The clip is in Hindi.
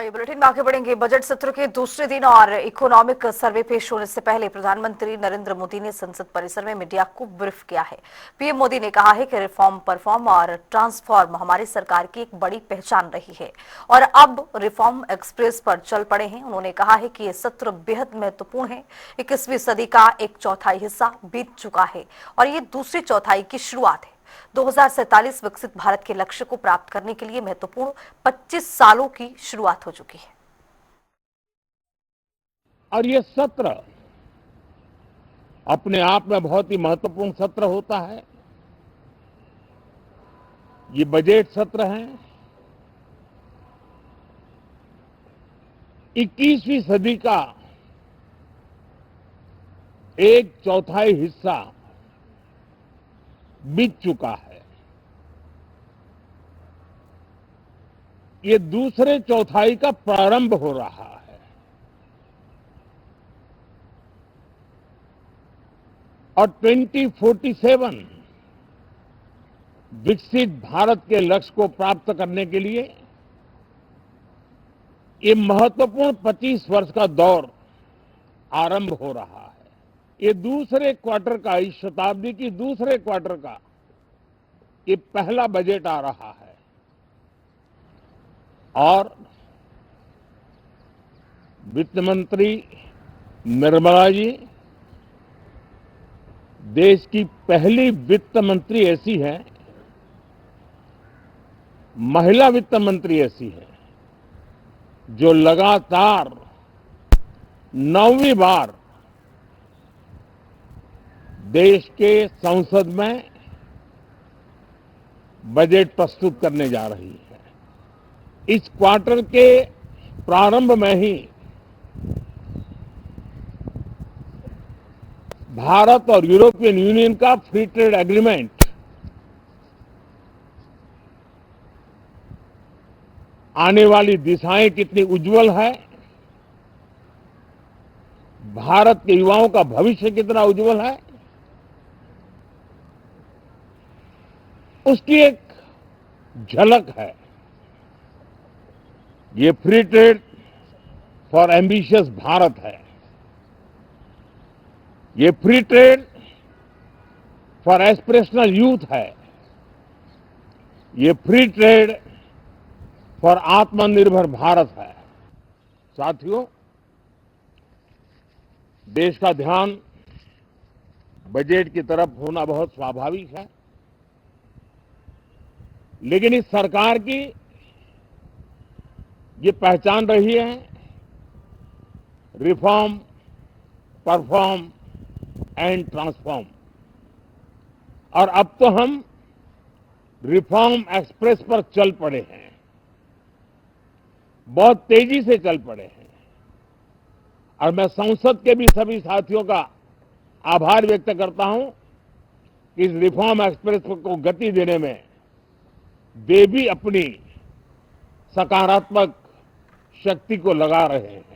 ये बुलेटिन में आगे बढ़ेंगे। बजट सत्र के दूसरे दिन और इकोनॉमिक सर्वे पेश होने से पहले प्रधानमंत्री नरेंद्र मोदी ने संसद परिसर में मीडिया को ब्रीफ किया है। पीएम मोदी ने कहा है कि रिफॉर्म, परफॉर्म और ट्रांसफॉर्म हमारी सरकार की एक बड़ी पहचान रही है और अब रिफॉर्म एक्सप्रेस पर चल पड़े हैं। उन्होंने कहा है कि यह सत्र बेहद महत्वपूर्ण है। 21वीं सदी का एक चौथाई हिस्सा बीत चुका है और ये दूसरी चौथाई की शुरुआत है। 2047 विकसित भारत के लक्ष्य को प्राप्त करने के लिए महत्वपूर्ण 25 सालों की शुरुआत हो चुकी है। और ये सत्र अपने आप में बहुत ही महत्वपूर्ण सत्र होता है। ये बजट सत्र है। 21वीं सदी का एक चौथाई हिस्सा बीत चुका है। ये दूसरे चौथाई का प्रारंभ हो रहा है और 2047 विकसित भारत के लक्ष्य को प्राप्त करने के लिए ये महत्वपूर्ण 25 वर्ष का दौर आरंभ हो रहा है। ये दूसरे क्वार्टर का, इस शताब्दी की दूसरे क्वार्टर का ये पहला बजट आ रहा है और वित्त मंत्री निर्मला जी देश की पहली वित्त मंत्री ऐसी है, महिला वित्त मंत्री ऐसी है जो लगातार 9वीं बार देश के संसद में बजट प्रस्तुत करने जा रही है। इस क्वार्टर के प्रारंभ में ही भारत और यूरोपियन यूनियन का फ्री ट्रेड एग्रीमेंट आने वाली दिशाएं कितनी उज्जवल है, भारत के युवाओं का भविष्य कितना उज्जवल है, उसकी एक झलक है। ये free trade for ambitious Bharat है। ये free trade for aspirational youth है। ये फ्री ट्रेड फॉर आत्मनिर्भर भारत है। साथियों, देश का ध्यान बजट की तरफ होना बहुत स्वाभाविक है, लेकिन इस सरकार की ये पहचान रही है रिफॉर्म, परफॉर्म एंड ट्रांसफॉर्म। और अब तो हम रिफॉर्म एक्सप्रेस पर चल पड़े हैं, बहुत तेजी से चल पड़े हैं और मैं संसद के भी सभी साथियों का आभार व्यक्त करता हूं कि इस रिफॉर्म एक्सप्रेस को गति देने में वे भी अपनी सकारात्मक शक्ति को लगा रहे हैं।